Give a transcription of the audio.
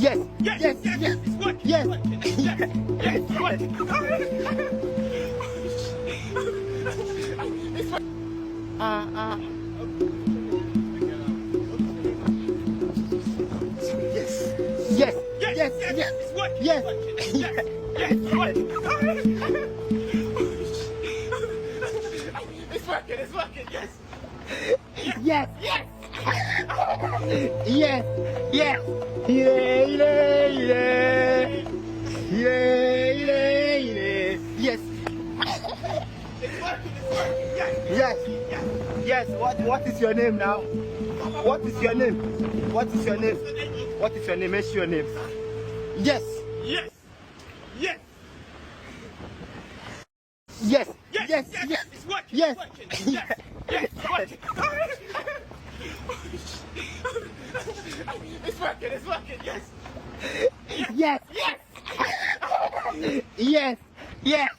Yes. Yes, Yes. yes, Yes. it's working, Yes. it's working, yes, yes, it's working. It's working. Yes. Yes. Yes, Yes. yes, Yes. it's working, Yes. it's working, yes, yes, it's working. It's working, it's working, yes. Yes. Yes! Yes. Yes. Yeah, yeah, yeah. Yeah, yeah, yeah. Yes. It's working, yes. Yes. Yes. Yes. What is your name now? What is your name? What is your name? What is your name? What's your name? Yes. Yes. Yes. Yes. Yes, Yes. yes, Yes. it's working, Yes. it's working. Yes, yes, it's working. It's working, it's working, yes. Yes. Yes. Yes. Yes.